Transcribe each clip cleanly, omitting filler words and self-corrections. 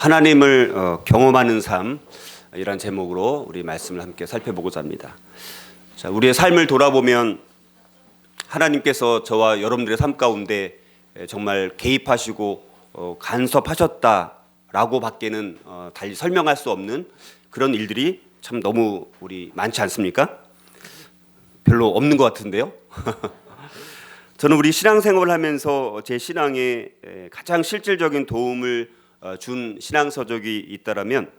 하나님을 경험하는 삶이란 제목으로 우리 말씀을 함께 살펴보고자 합니다. 자, 우리의 삶을 돌아보면 하나님께서 저와 여러분들의 삶 가운데 정말 개입하시고 간섭하셨다라고 밖에는 달리 설명할 수 없는 그런 일들이 참 너무 우리 많지 않습니까? 별로 없는 것 같은데요. 저는 우리 신앙생활을 하면서 제 신앙에 가장 실질적인 도움을 준 신앙서적이 있다라면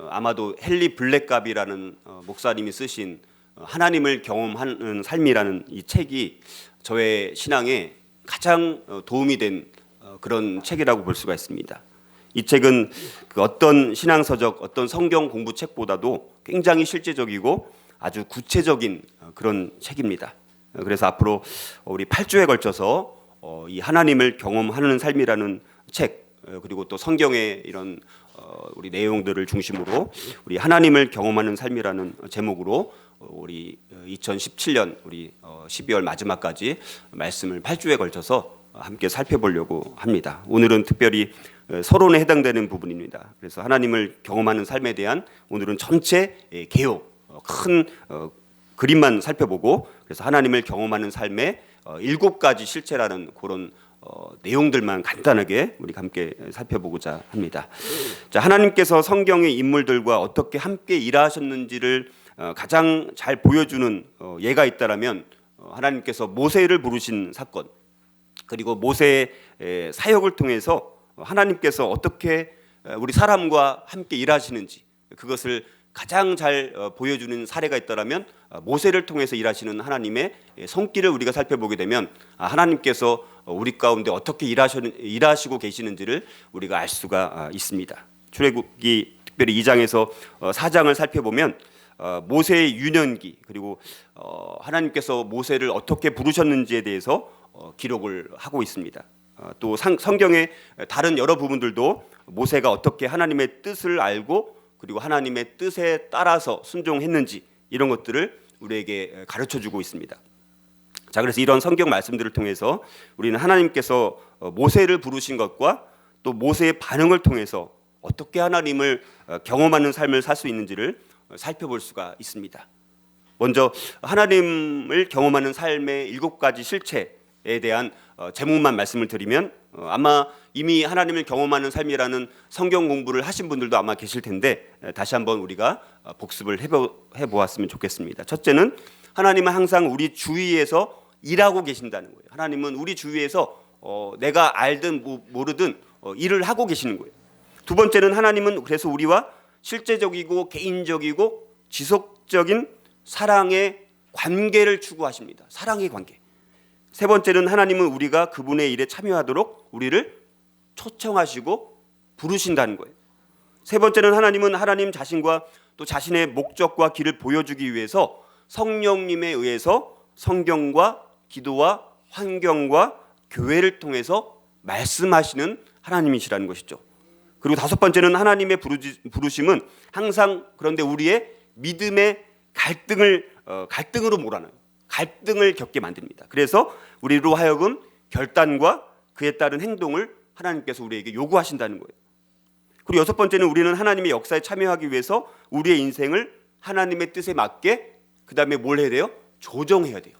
아마도 헨리 블랙갑이라는 목사님이 쓰신 하나님을 경험하는 삶이라는 이 책이 저의 신앙에 가장 도움이 된 그런 책이라고 볼 수가 있습니다. 이 책은 그 어떤 신앙서적, 어떤 성경 공부 책보다도 굉장히 실제적이고 아주 구체적인 그런 책입니다. 그래서 앞으로 우리 8주에 걸쳐서 이 하나님을 경험하는 삶이라는 책, 그리고 또 성경의 이런 우리 내용들을 중심으로 우리 하나님을 경험하는 삶이라는 제목으로 우리 2017년 우리 12월 마지막까지 말씀을 8주에 걸쳐서 함께 살펴보려고 합니다. 오늘은 특별히 서론에 해당되는 부분입니다. 그래서 하나님을 경험하는 삶에 대한 오늘은 전체 개요, 큰 그림만 살펴보고, 그래서 하나님을 경험하는 삶의 7가지 실체라는 그런 내용들만 간단하게 우리 함께 살펴보고자 합니다. 자, 하나님께서 성경의 인물들과 어떻게 함께 일하셨는지를 가장 잘 보여주는 예가 있다라면 하나님께서 모세를 부르신 사건, 그리고 모세의 사역을 통해서 하나님께서 어떻게 우리 사람과 함께 일하시는지 그것을 가장 잘 보여주는 사례가 있다라면 모세를 통해서 일하시는 하나님의 손길을 우리가 살펴보게 되면 하나님께서 우리 가운데 어떻게 일하시고 계시는지를 우리가 알 수가 있습니다. 출애굽기 특별히 2장에서 4장을 살펴보면 모세의 유년기, 그리고 하나님께서 모세를 어떻게 부르셨는지에 대해서 기록을 하고 있습니다. 또 성경의 다른 여러 부분들도 모세가 어떻게 하나님의 뜻을 알고 그리고 하나님의 뜻에 따라서 순종했는지 이런 것들을 우리에게 가르쳐주고 있습니다. 자, 그래서 이런 성경 말씀들을 통해서 우리는 하나님께서 모세를 부르신 것과 또 모세의 반응을 통해서 어떻게 하나님을 경험하는 삶을 살 수 있는지를 살펴볼 수가 있습니다. 먼저 하나님을 경험하는 삶의 7가지 실체에 대한 제목만 말씀을 드리면 아마 이미 하나님을 경험하는 삶이라는 성경 공부를 하신 분들도 아마 계실 텐데 다시 한번 우리가 복습을 해보았으면 좋겠습니다. 첫째는 하나님은 항상 우리 주위에서 일하고 계신다는 거예요. 하나님은 우리 주위에서 내가 알든 모르든 일을 하고 계시는 거예요. 두 번째는 하나님은 그래서 우리와 실제적이고 개인적이고 지속적인 사랑의 관계를 추구하십니다. 사랑의 관계. 세 번째는 하나님은 우리가 그분의 일에 참여하도록 우리를 초청하시고 부르신다는 거예요. 세 번째는 하나님은 하나님 자신과 또 자신의 목적과 길을 보여주기 위해서 성령님에 의해서 성경과 기도와 환경과 교회를 통해서 말씀하시는 하나님이시라는 것이죠. 그리고 다섯 번째는 하나님의 부르심은 항상 그런데 우리의 믿음의 갈등으로 몰아넣어요. 갈등을 겪게 만듭니다. 그래서 우리로 하여금 결단과 그에 따른 행동을 하나님께서 우리에게 요구하신다는 거예요. 그리고 여섯 번째는 우리는 하나님의 역사에 참여하기 위해서 우리의 인생을 하나님의 뜻에 맞게 그 다음에 뭘 해야 돼요? 조정해야 돼요.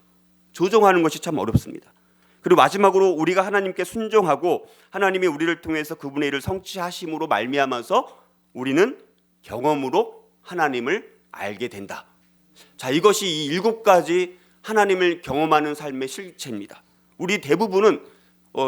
조정하는 것이 참 어렵습니다. 그리고 마지막으로 우리가 하나님께 순종하고 하나님이 우리를 통해서 그분의 일을 성취하심으로 말미암아서 우리는 경험으로 하나님을 알게 된다. 자, 이것이 이 7가지 하나님을 경험하는 삶의 실체입니다. 우리 대부분은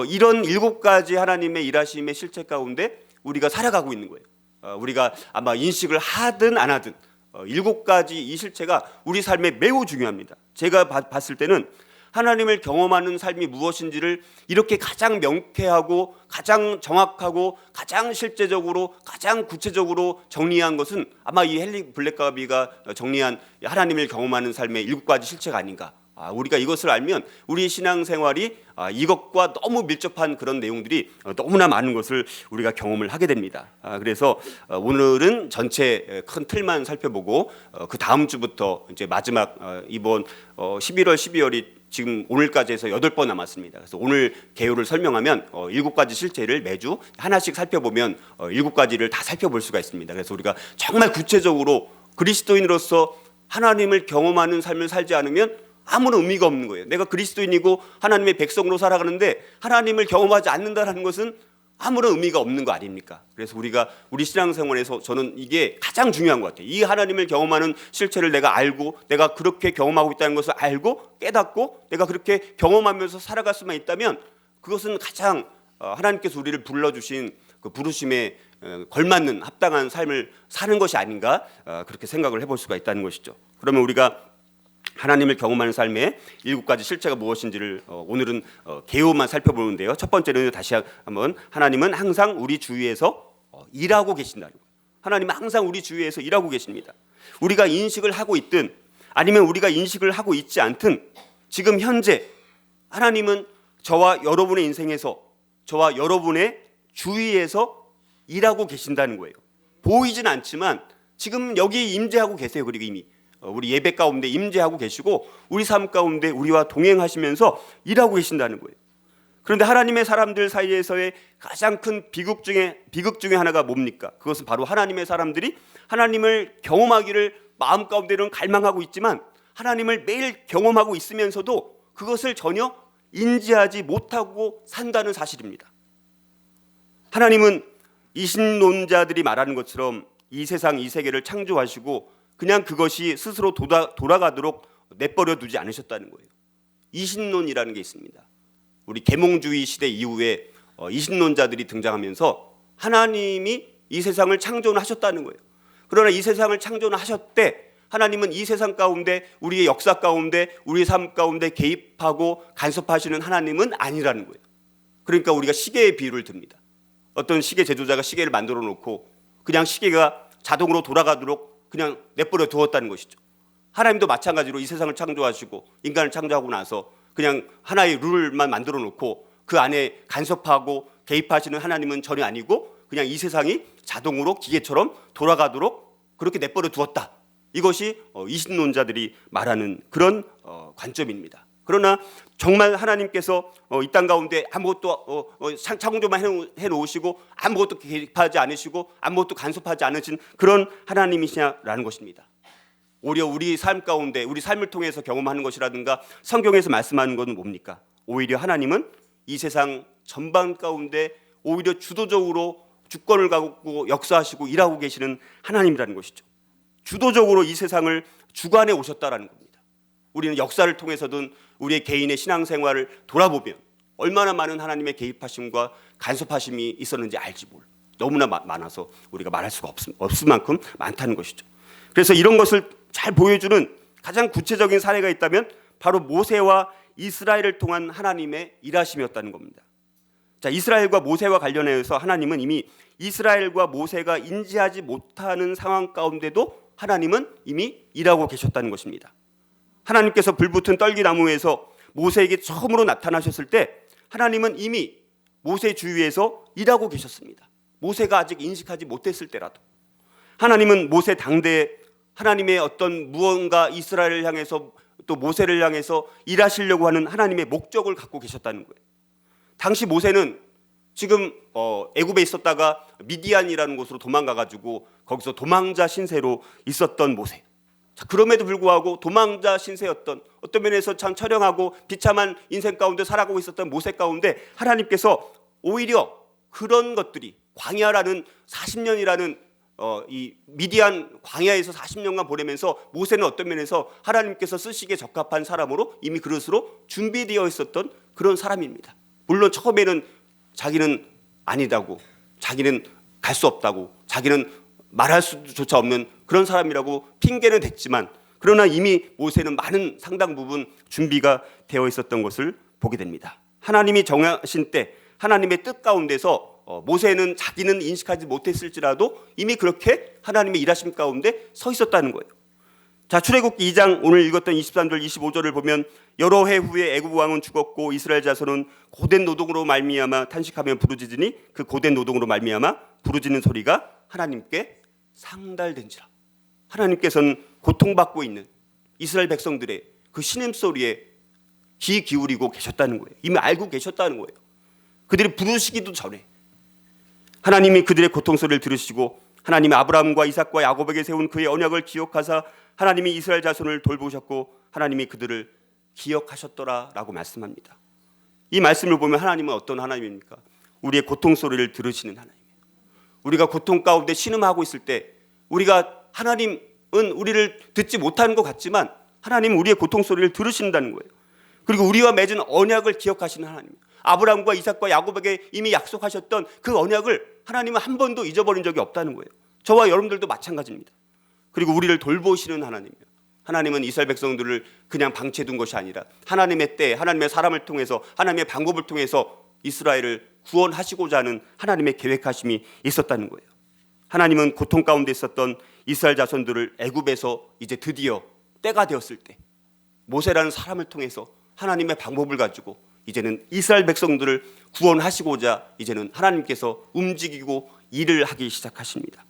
이런 7가지 하나님의 일하심의 실체 가운데 우리가 살아가고 있는 거예요. 우리가 아마 인식을 하든 안 하든 7가지 이 실체가 우리 삶에 매우 중요합니다. 제가 봤을 때는 하나님을 경험하는 삶이 무엇인지를 이렇게 가장 명쾌하고 가장 정확하고 가장 실제적으로 가장 구체적으로 정리한 것은 아마 이 헨리 블랙가비가 정리한 하나님을 경험하는 삶의 7가지 실체가 아닌가. 우리가 이것을 알면 우리 신앙생활이 이것과 너무 밀접한 그런 내용들이 너무나 많은 것을 우리가 경험을 하게 됩니다. 그래서 오늘은 전체 큰 틀만 살펴보고 그 다음 주부터 이제 마지막 이번 11월 12월이 지금 오늘까지 해서 8번 남았습니다. 그래서 오늘 개요를 설명하면 7가지 실체를 매주 하나씩 살펴보면 7가지를 다 살펴볼 수가 있습니다. 그래서 우리가 정말 구체적으로 그리스도인으로서 하나님을 경험하는 삶을 살지 않으면 아무런 의미가 없는 거예요. 내가 그리스도인이고 하나님의 백성으로 살아가는데 하나님을 경험하지 않는다는 것은 아무런 의미가 없는 거 아닙니까? 그래서 우리 신앙생활에서 저는 이게 가장 중요한 것 같아요. 이 하나님을 경험하는 실체를 내가 알고 내가 그렇게 경험하고 있다는 것을 알고 깨닫고 내가 그렇게 경험하면서 살아갈 수만 있다면 그것은 가장 하나님께서 우리를 불러주신 그 부르심에 걸맞는 합당한 삶을 사는 것이 아닌가 그렇게 생각을 해볼 수가 있다는 것이죠. 그러면 우리가 하나님을 경험하는 삶의 7가지 실체가 무엇인지를 오늘은 개요만 살펴보는데요. 첫 번째는 다시 한번 하나님은 항상 우리 주위에서 일하고 계신다는 거예요. 하나님은 항상 우리 주위에서 일하고 계십니다. 우리가 인식을 하고 있든 아니면 우리가 인식을 하고 있지 않든 지금 현재 하나님은 저와 여러분의 인생에서 저와 여러분의 주위에서 일하고 계신다는 거예요. 보이진 않지만 지금 여기 임재하고 계세요. 그리고 이미 우리 예배 가운데 임재하고 계시고 우리 삶 가운데 우리와 동행하시면서 일하고 계신다는 거예요. 그런데 하나님의 사람들 사이에서의 가장 큰 비극 중에 하나가 뭡니까? 그것은 바로 하나님의 사람들이 하나님을 경험하기를 마음 가운데는 갈망하고 있지만 하나님을 매일 경험하고 있으면서도 그것을 전혀 인지하지 못하고 산다는 사실입니다. 하나님은 이신론자들이 말하는 것처럼 이 세상 이 세계를 창조하시고 그냥 그것이 스스로 돌아가도록 내버려 두지 않으셨다는 거예요. 이신론이라는 게 있습니다. 우리 계몽주의 시대 이후에 이신론자들이 등장하면서 하나님이 이 세상을 창조는 하셨다는 거예요. 그러나 이 세상을 창조는 하셨대 하나님은 이 세상 가운데 우리의 역사 가운데 우리의 삶 가운데 개입하고 간섭하시는 하나님은 아니라는 거예요. 그러니까 우리가 시계의 비유를 듭니다. 어떤 시계 제조자가 시계를 만들어 놓고 그냥 시계가 자동으로 돌아가도록 그냥 내버려 두었다는 것이죠. 하나님도 마찬가지로 이 세상을 창조하시고 인간을 창조하고 나서 그냥 하나의 룰만 만들어 놓고 그 안에 간섭하고 개입하시는 하나님은 전혀 아니고 그냥 이 세상이 자동으로 기계처럼 돌아가도록 그렇게 내버려 두었다. 이것이 이신론자들이 말하는 그런 관점입니다. 그러나 정말 하나님께서 이 땅 가운데 아무것도 창조만 해놓으시고 아무것도 개입하지 않으시고 아무것도 간섭하지 않으신 그런 하나님이시냐라는 것입니다. 오히려 우리 삶 가운데 우리 삶을 통해서 경험하는 것이라든가 성경에서 말씀하는 것은 뭡니까? 오히려 하나님은 이 세상 전반 가운데 오히려 주도적으로 주권을 갖고 역사하시고 일하고 계시는 하나님이라는 것이죠. 주도적으로 이 세상을 주관해 오셨다라는 겁니다. 우리는 역사를 통해서든 우리의 개인의 신앙생활을 돌아보면 얼마나 많은 하나님의 개입하심과 간섭하심이 있었는지 알지 몰라. 너무나 많아서 우리가 말할 수가 없을 만큼 많다는 것이죠. 그래서 이런 것을 잘 보여주는 가장 구체적인 사례가 있다면 바로 모세와 이스라엘을 통한 하나님의 일하심이었다는 겁니다. 자, 이스라엘과 모세와 관련해서 하나님은 이미 이스라엘과 모세가 인지하지 못하는 상황 가운데도 하나님은 이미 일하고 계셨다는 것입니다. 하나님께서 불붙은 떨기나무에서 모세에게 처음으로 나타나셨을 때 하나님은 이미 모세 주위에서 일하고 계셨습니다. 모세가 아직 인식하지 못했을 때라도 하나님은 모세 당대에 하나님의 어떤 무언가 이스라엘을 향해서 또 모세를 향해서 일하시려고 하는 하나님의 목적을 갖고 계셨다는 거예요. 당시 모세는 지금 애굽에 있었다가 미디안이라는 곳으로 도망가가지고 거기서 도망자 신세로 있었던 모세. 자, 그럼에도 불구하고 도망자 신세였던 어떤 면에서 참 처량하고 비참한 인생 가운데 살아가고 있었던 모세 가운데 하나님께서 오히려 그런 것들이 광야라는 40년이라는 이 미디안 광야에서 40년간 보내면서 모세는 어떤 면에서 하나님께서 쓰시기에 적합한 사람으로 이미 그릇으로 준비되어 있었던 그런 사람입니다. 물론 처음에는 자기는 아니다고 자기는 갈 수 없다고 자기는 말할 수조차 없는 그런 사람이라고 핑계는 댔지만 그러나 이미 모세는 많은 상당 부분 준비가 되어 있었던 것을 보게 됩니다. 하나님이 정하신 때 하나님의 뜻 가운데서 모세는 자기는 인식하지 못했을지라도 이미 그렇게 하나님의 일하심 가운데 서 있었다는 거예요. 자, 출애굽기 2장 오늘 읽었던 23절 25절을 보면 여러 해 후에 애굽 왕은 죽었고 이스라엘 자손은 고된 노동으로 말미암아 탄식하며 부르짖으니 그 고된 노동으로 말미암아 부르짖는 소리가 하나님께 상달된지라. 하나님께서는 고통받고 있는 이스라엘 백성들의 그 신음소리에 귀 기울이고 계셨다는 거예요. 이미 알고 계셨다는 거예요. 그들이 부르시기도 전에 하나님이 그들의 고통 소리를 들으시고 하나님이 아브라함과 이삭과 야곱에게 세운 그의 언약을 기억하사 하나님이 이스라엘 자손을 돌보셨고 하나님이 그들을 기억하셨더라라고 말씀합니다. 이 말씀을 보면 하나님은 어떤 하나님입니까? 우리의 고통 소리를 들으시는 하나님이에요. 우리가 고통 가운데 신음하고 있을 때 하나님은 우리를 듣지 못하는 것 같지만 하나님은 우리의 고통 소리를 들으신다는 거예요. 그리고 우리와 맺은 언약을 기억하시는 하나님이에요. 아브라함과 이삭과 야곱에게 이미 약속하셨던 그 언약을 하나님은 한 번도 잊어버린 적이 없다는 거예요. 저와 여러분들도 마찬가지입니다. 그리고 우리를 돌보시는 하나님이에요. 하나님은 이스라엘 백성들을 그냥 방치해둔 것이 아니라 하나님의 때, 하나님의 사람을 통해서, 하나님의 방법을 통해서 이스라엘을 구원하시고자 하는 하나님의 계획하심이 있었다는 거예요. 하나님은 고통 가운데 있었던 이스라엘 자손들을 애굽에서 이제 드디어 때가 되었을 때 모세라는 사람을 통해서 하나님의 방법을 가지고 이제는 이스라엘 백성들을 구원하시고자 이제는 하나님께서 움직이고 일을 하기 시작하십니다.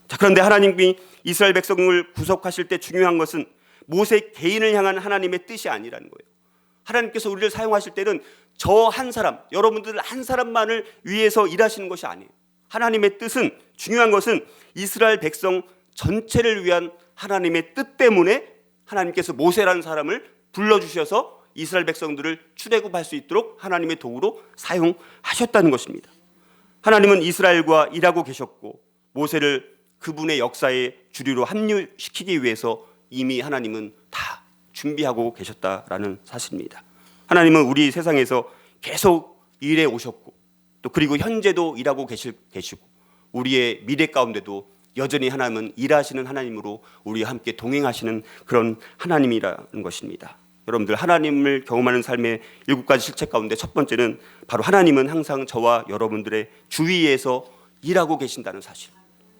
자, 그런데 하나님이 이스라엘 백성을 구속하실 때 중요한 것은 모세 개인을 향한 하나님의 뜻이 아니라는 거예요. 하나님께서 우리를 사용하실 때는 저 한 사람, 여러분들 한 사람만을 위해서 일하시는 것이 아니에요. 하나님의 뜻은, 중요한 것은 이스라엘 백성 전체를 위한 하나님의 뜻 때문에 하나님께서 모세라는 사람을 불러주셔서 이스라엘 백성들을 출애굽할 수 있도록 하나님의 도구로 사용하셨다는 것입니다. 하나님은 이스라엘과 일하고 계셨고 모세를 그분의 역사의 주류로 합류시키기 위해서 이미 하나님은 다 준비하고 계셨다라는 사실입니다. 하나님은 우리 세상에서 계속 일해 오셨고 또 그리고 현재도 일하고 계시고 우리의 미래 가운데도 여전히 하나님은 일하시는 하나님으로 우리와 함께 동행하시는 그런 하나님이라는 것입니다. 여러분들, 하나님을 경험하는 삶의 7가지 실체 가운데 첫 번째는 바로 하나님은 항상 저와 여러분들의 주위에서 일하고 계신다는 사실.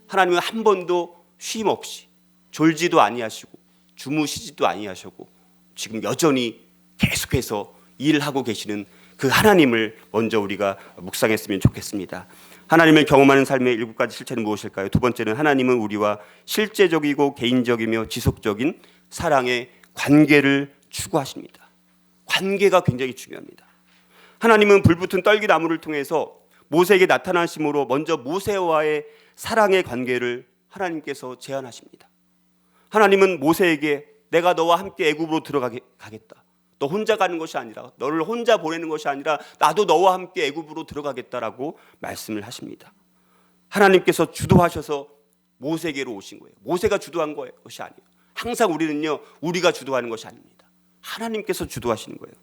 하나님은 한 번도 쉼 없이 졸지도 아니하시고 주무시지도 아니하시고 지금 여전히 계속해서 일하고 계시는 그 하나님을 먼저 우리가 묵상했으면 좋겠습니다. 하나님을 경험하는 삶의 7가지 실체는 무엇일까요? 두 번째는 하나님은 우리와 실제적이고 개인적이며 지속적인 사랑의 관계를 추구하십니다. 관계가 굉장히 중요합니다. 하나님은 불붙은 떨기나무를 통해서 모세에게 나타나심으로 먼저 모세와의 사랑의 관계를 하나님께서 제안하십니다. 하나님은 모세에게 내가 너와 함께 애굽으로 들어가겠다. 너 혼자 가는 것이 아니라, 너를 혼자 보내는 것이 아니라 나도 너와 함께 애굽으로 들어가겠다라고 말씀을 하십니다. 하나님께서 주도하셔서 모세에게로 오신 거예요. 모세가 주도한 것이 아니에요. 항상 우리는요, 우리가 주도하는 것이 아닙니다. 하나님께서 주도하시는 거예요.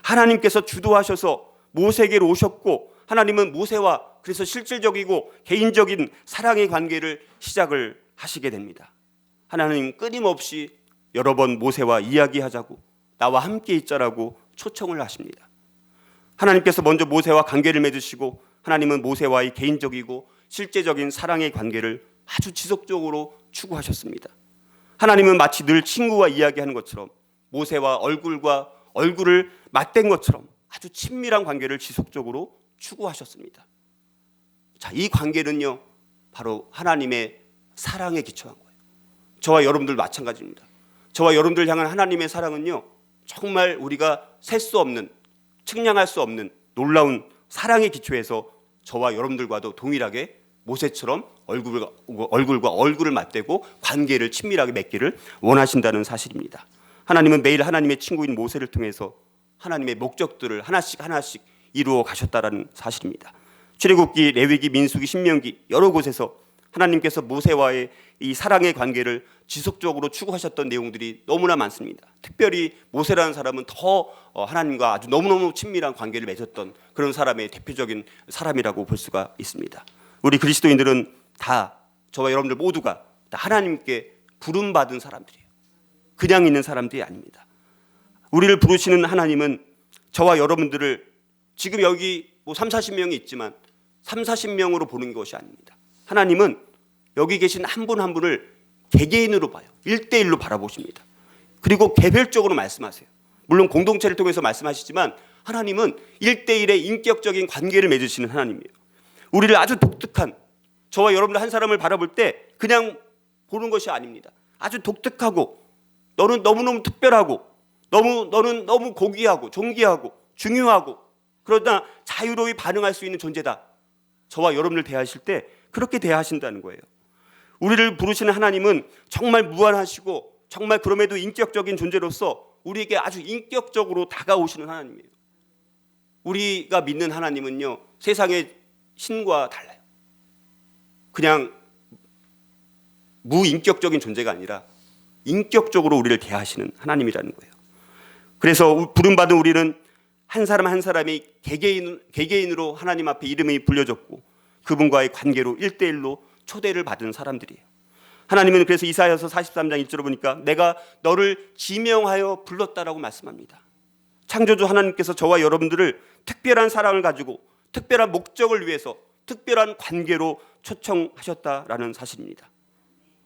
하나님께서 주도하셔서 모세에게로 오셨고 하나님은 모세와 그래서 실질적이고 개인적인 사랑의 관계를 시작을 하시게 됩니다. 하나님 끊임없이 여러 번 모세와 이야기하자고, 나와 함께 있자라고 초청을 하십니다. 하나님께서 먼저 모세와 관계를 맺으시고 하나님은 모세와의 개인적이고 실제적인 사랑의 관계를 아주 지속적으로 추구하셨습니다. 하나님은 마치 늘 친구와 이야기하는 것처럼 모세와 얼굴과 얼굴을 맞댄 것처럼 아주 친밀한 관계를 지속적으로 추구하셨습니다. 자, 이 관계는요, 바로 하나님의 사랑에 기초한 거예요. 저와 여러분들 마찬가지입니다. 저와 여러분들 향한 하나님의 사랑은요, 정말 우리가 셀 수 없는, 측량할 수 없는 놀라운 사랑의 기초에서 저와 여러분들과도 동일하게 모세처럼 얼굴과 얼굴을 맞대고 관계를 친밀하게 맺기를 원하신다는 사실입니다. 하나님은 매일 하나님의 친구인 모세를 통해서 하나님의 목적들을 하나씩 이루어 가셨다는 사실입니다. 출애굽기, 레위기, 민수기, 신명기 여러 곳에서 하나님께서 모세와의 이 사랑의 관계를 지속적으로 추구하셨던 내용들이 너무나 많습니다. 특별히 모세라는 사람은 더 하나님과 아주 너무너무 친밀한 관계를 맺었던 그런 사람의 대표적인 사람이라고 볼 수가 있습니다. 우리 그리스도인들은 다, 저와 여러분들 모두가 다 하나님께 부름받은 사람들이에요. 그냥 있는 사람들이 아닙니다. 우리를 부르시는 하나님은 저와 여러분들을 지금 여기 30-40명이 있지만 30-40명으로 보는 것이 아닙니다. 하나님은 여기 계신 한 분 한 분을 개개인으로 봐요. 1대1로 바라보십니다. 그리고 개별적으로 말씀하세요. 물론 공동체를 통해서 말씀하시지만 하나님은 1대1의 인격적인 관계를 맺으시는 하나님이에요. 우리를 아주 독특한, 저와 여러분들 한 사람을 바라볼 때 그냥 보는 것이 아닙니다. 아주 독특하고 너는 너무너무 특별하고 너는 너무 고귀하고 존귀하고 중요하고 그러나 자유로이 반응할 수 있는 존재다. 저와 여러분을 대하실 때 그렇게 대하신다는 거예요. 우리를 부르시는 하나님은 정말 무한하시고 정말 그럼에도 인격적인 존재로서 우리에게 아주 인격적으로 다가오시는 하나님이에요. 우리가 믿는 하나님은요, 세상의 신과 달라요. 그냥 무인격적인 존재가 아니라 인격적으로 우리를 대하시는 하나님이라는 거예요. 그래서 부름받은 우리는 한 사람 한 사람이 개개인으로 하나님 앞에 이름이 불려졌고 그분과의 관계로 1대1로 초대를 받은 사람들이에요. 하나님은 그래서 이사야서 43장 1절을 보니까 내가 너를 지명하여 불렀다라고 말씀합니다. 창조주 하나님께서 저와 여러분들을 특별한 사랑을 가지고 특별한 목적을 위해서 특별한 관계로 초청하셨다라는 사실입니다.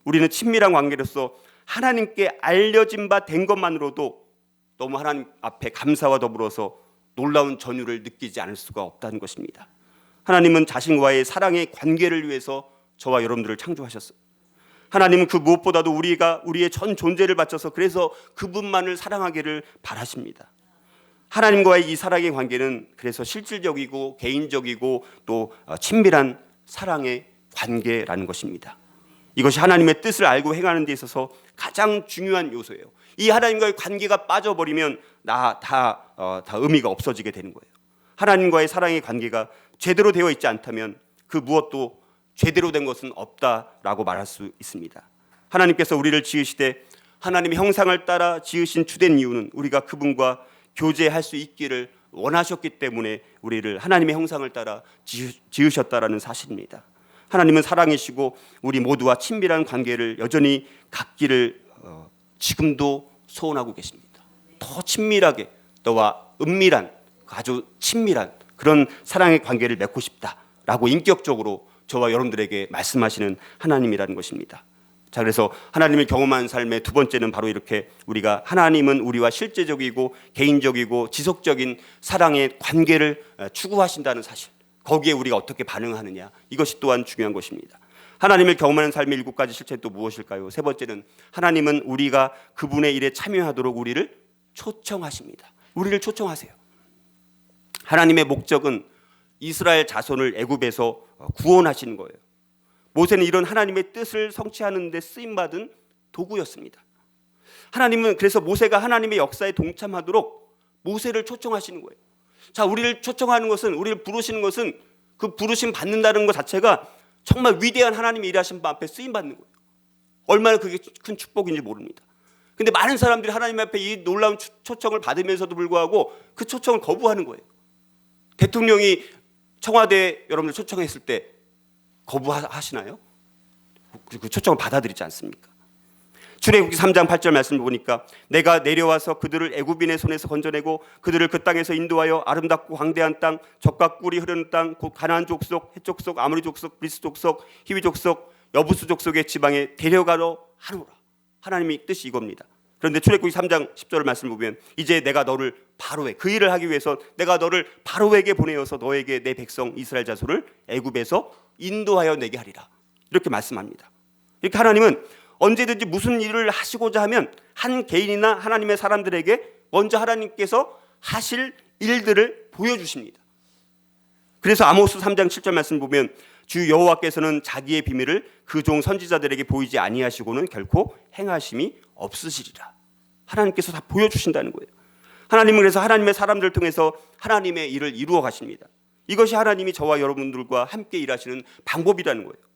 우리는 친밀한 관계로서 하나님께 알려진 바 된 것만으로도 너무 하나님 앞에 감사와 더불어서 놀라운 전율을 느끼지 않을 수가 없다는 것입니다. 하나님은 자신과의 사랑의 관계를 위해서 저와 여러분들을 창조하셨어요. 하나님은 그 무엇보다도 우리의 전 존재를 바쳐서 그래서 그분만을 사랑하기를 바라십니다. 하나님과의 이 사랑의 관계는 그래서 실질적이고 개인적이고 또 친밀한 사랑의 관계라는 것입니다. 이것이 하나님의 뜻을 알고 행하는 데 있어서 가장 중요한 요소예요. 이 하나님과의 관계가 빠져버리면 다 의미가 없어지게 되는 거예요. 하나님과의 사랑의 관계가 제대로 되어 있지 않다면 그 무엇도 제대로 된 것은 없다라고 말할 수 있습니다. 하나님께서 우리를 지으시되 하나님의 형상을 따라 지으신 주된 이유는 우리가 그분과 교제할 수 있기를 원하셨기 때문에 우리를 하나님의 형상을 따라 지으셨다라는 사실입니다. 하나님은 사랑이시고 우리 모두와 친밀한 관계를 여전히 갖기를 지금도 소원하고 계십니다. 더 친밀하게 너와 은밀한 아주 친밀한 그런 사랑의 관계를 맺고 싶다라고 인격적으로 저와 여러분들에게 말씀하시는 하나님이라는 것입니다. 자, 그래서 하나님을 경험한 삶의 두 번째는 바로 이렇게 우리가 하나님은 우리와 실제적이고 개인적이고 지속적인 사랑의 관계를 추구하신다는 사실, 거기에 우리가 어떻게 반응하느냐, 이것이 또한 중요한 것입니다. 하나님을 경험하는 삶의 7가지 실체는 또 무엇일까요? 세 번째는 하나님은 우리가 그분의 일에 참여하도록 우리를 초청하십니다. 우리를 초청하세요. 하나님의 목적은 이스라엘 자손을 애굽에서 구원하시는 거예요. 모세는 이런 하나님의 뜻을 성취하는 데 쓰임받은 도구였습니다. 하나님은 그래서 모세가 하나님의 역사에 동참하도록 모세를 초청하시는 거예요. 자, 우리를 초청하는 것은, 우리를 부르시는 것은 그 부르심 받는다는 것 자체가 정말 위대한 하나님의 일하신 바 앞에 쓰임받는 거예요. 얼마나 그게 큰 축복인지 모릅니다. 근데 많은 사람들이 하나님 앞에 이 놀라운 초청을 받으면서도 불구하고 그 초청을 거부하는 거예요. 대통령이 청와대에 여러분들 초청했을 때 거부하시나요? 그 초청을 받아들이지 않습니까? 출애굽기 3장 8절 말씀을 보니까 내가 내려와서 그들을 애굽인의 손에서 건져내고 그들을 그 땅에서 인도하여 아름답고 광대한 땅, 젖과 꿀이 흐르는 땅, 곧 가나안 족속, 헷 족속, 아모리 족속, 브리스 족속, 히위 족속, 여부스 족속의 지방에 데려가려 하노라. 하나님의 뜻이 이겁니다. 그런데 출애굽기 3장 10절 말씀을 보면 이제 내가 너를 바로에, 그 일을 하기 위해서 내가 너를 바로에게 보내어서 너에게 내 백성 이스라엘 자손을 애굽에서 인도하여 내게 하리라. 이렇게 말씀합니다. 이렇게 하나님은 언제든지 무슨 일을 하시고자 하면 한 개인이나 하나님의 사람들에게 먼저 하나님께서 하실 일들을 보여주십니다. 그래서 아모스 3장 7절 말씀 보면 주 여호와께서는 자기의 비밀을 그 종 선지자들에게 보이지 아니하시고는 결코 행하심이 없으시리라. 하나님께서 다 보여주신다는 거예요. 하나님은 그래서 하나님의 사람들을 통해서 하나님의 일을 이루어 가십니다. 이것이 하나님이 저와 여러분들과 함께 일하시는 방법이라는 거예요.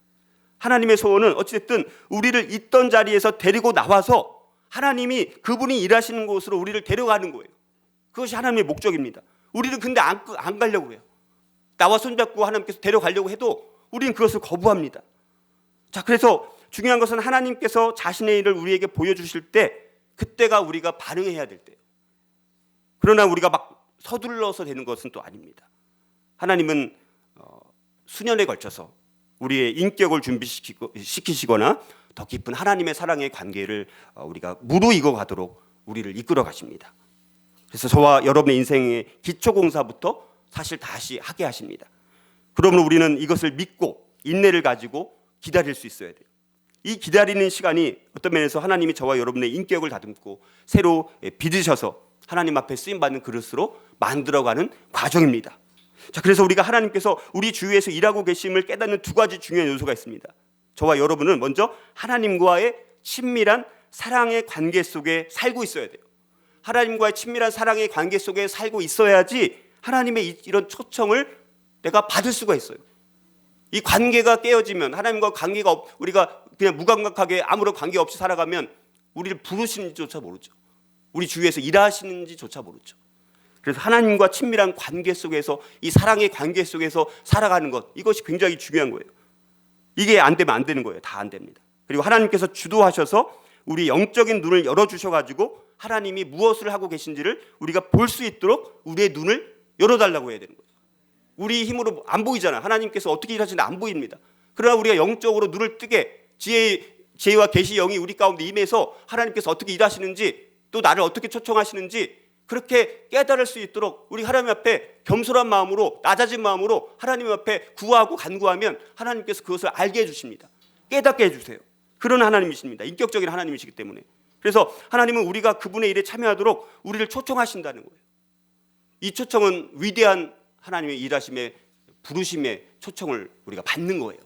하나님의 소원은 어찌됐든 우리를 있던 자리에서 데리고 나와서 하나님이 그분이 일하시는 곳으로 우리를 데려가는 거예요. 그것이 하나님의 목적입니다. 우리는 근데 안 가려고 해요. 나와 손잡고 하나님께서 데려가려고 해도 우리는 그것을 거부합니다. 자, 그래서 중요한 것은 하나님께서 자신의 일을 우리에게 보여주실 때 그때가 우리가 반응해야 될 때예요. 그러나 우리가 막 서둘러서 되는 것은 또 아닙니다. 하나님은 수년에 걸쳐서 우리의 인격을 준비시키시거나 더 깊은 하나님의 사랑의 관계를 우리가 무르익어 가도록 우리를 이끌어 가십니다. 그래서 저와 여러분의 인생의 기초공사부터 사실 다시 하게 하십니다. 그러므로 우리는 이것을 믿고 인내를 가지고 기다릴 수 있어야 돼요. 이 기다리는 시간이 어떤 면에서 하나님이 저와 여러분의 인격을 다듬고 새로 빚으셔서 하나님 앞에 쓰임받는 그릇으로 만들어가는 과정입니다. 자, 그래서 우리가 하나님께서 우리 주위에서 일하고 계심을 깨닫는 두 가지 중요한 요소가 있습니다. 저와 여러분은 먼저 하나님과의 친밀한 사랑의 관계 속에 살고 있어야 돼요. 하나님과의 친밀한 사랑의 관계 속에 살고 있어야지 하나님의 이런 초청을 내가 받을 수가 있어요. 이 관계가 깨어지면, 하나님과 관계가 우리가 그냥 무감각하게 아무런 관계 없이 살아가면 우리를 부르시는지조차 모르죠. 우리 주위에서 일하시는지조차 모르죠. 그래서 하나님과 친밀한 관계 속에서, 이 사랑의 관계 속에서 살아가는 것, 이것이 굉장히 중요한 거예요. 이게 안 되면 안 되는 거예요. 다 안 됩니다. 그리고 하나님께서 주도하셔서 우리 영적인 눈을 열어주셔가지고 하나님이 무엇을 하고 계신지를 우리가 볼 수 있도록 우리의 눈을 열어달라고 해야 되는 거예요. 우리 힘으로 안 보이잖아요. 하나님께서 어떻게 일하시는지 안 보입니다. 그러나 우리가 영적으로 눈을 뜨게 지혜와 계시 영이 우리 가운데 임해서 하나님께서 어떻게 일하시는지, 또 나를 어떻게 초청하시는지 그렇게 깨달을 수 있도록 우리 하나님 앞에 겸손한 마음으로, 낮아진 마음으로 하나님 앞에 구하고 간구하면 하나님께서 그것을 알게 해주십니다. 깨닫게 해주세요. 그런 하나님이십니다. 인격적인 하나님이시기 때문에. 그래서 하나님은 우리가 그분의 일에 참여하도록 우리를 초청하신다는 거예요. 이 초청은 위대한 하나님의 일하심의, 부르심의 초청을 우리가 받는 거예요.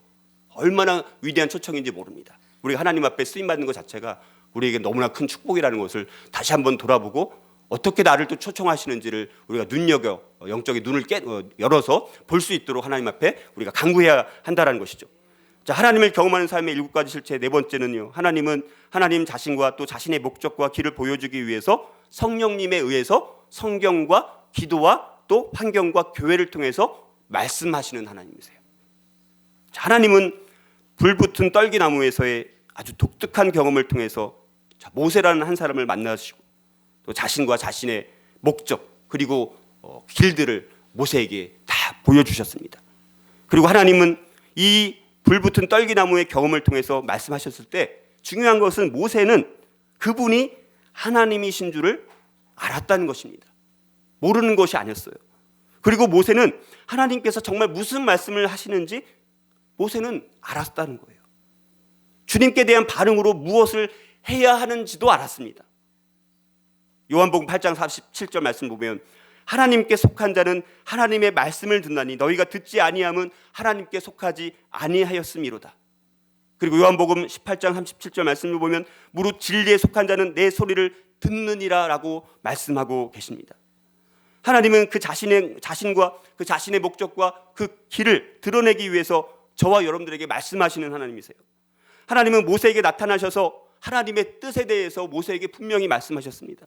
얼마나 위대한 초청인지 모릅니다. 우리가 하나님 앞에 쓰임받는 것 자체가 우리에게 너무나 큰 축복이라는 것을 다시 한번 돌아보고, 어떻게 나를 또 초청하시는지를 우리가 눈여겨 영적인 눈을 열어서 볼 수 있도록 하나님 앞에 우리가 간구해야 한다는 것이죠. 자, 하나님을 경험하는 삶의 7가지 실체, 네 번째는요, 하나님은 하나님 자신과 또 자신의 목적과 길을 보여주기 위해서 성령님에 의해서 성경과 기도와 또 환경과 교회를 통해서 말씀하시는 하나님이세요. 자, 하나님은 불붙은 떨기나무에서의 아주 독특한 경험을 통해서 모세라는 한 사람을 만나시고 또 자신과 자신의 목적 그리고 길들을 모세에게 다 보여주셨습니다. 그리고 하나님은 이 불붙은 떨기나무의 경험을 통해서 말씀하셨을 때 중요한 것은 모세는 그분이 하나님이신 줄을 알았다는 것입니다. 모르는 것이 아니었어요. 그리고 모세는 하나님께서 정말 무슨 말씀을 하시는지 모세는 알았다는 거예요. 주님께 대한 반응으로 무엇을 해야 하는지도 알았습니다. 요한복음 8장 47절 말씀 보면 하나님께 속한 자는 하나님의 말씀을 듣나니 너희가 듣지 아니함은 하나님께 속하지 아니하였음이로다. 그리고 요한복음 18장 37절 말씀을 보면 무릇 진리에 속한 자는 내 소리를 듣느니라 라고 말씀하고 계십니다. 하나님은 그 자신과 그 자신의 목적과 그 길을 드러내기 위해서 저와 여러분들에게 말씀하시는 하나님이세요. 하나님은 모세에게 나타나셔서 하나님의 뜻에 대해서 모세에게 분명히 말씀하셨습니다.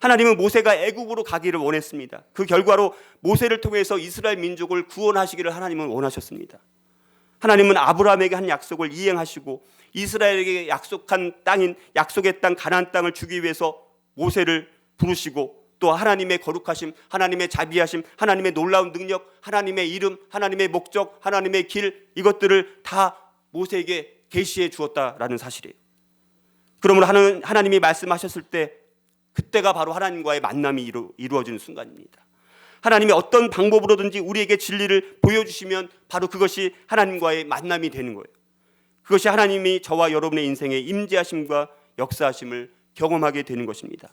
하나님은 모세가 애국으로 가기를 원했습니다. 그 결과로 모세를 통해서 이스라엘 민족을 구원하시기를 하나님은 원하셨습니다. 하나님은 아브라함에게 한 약속을 이행하시고 이스라엘에게 약속한 땅인 약속의 땅 가나안 땅을 주기 위해서 모세를 부르시고 또 하나님의 거룩하심, 하나님의 자비하심, 하나님의 놀라운 능력, 하나님의 이름, 하나님의 목적, 하나님의 길, 이것들을 다 모세에게 계시해 주었다라는 사실이에요. 그러므로 하나님이 말씀하셨을 때 그때가 바로 하나님과의 만남이 이루어지는 순간입니다. 하나님이 어떤 방법으로든지 우리에게 진리를 보여주시면 바로 그것이 하나님과의 만남이 되는 거예요. 그것이 하나님이 저와 여러분의 인생에 임재하심과 역사하심을 경험하게 되는 것입니다.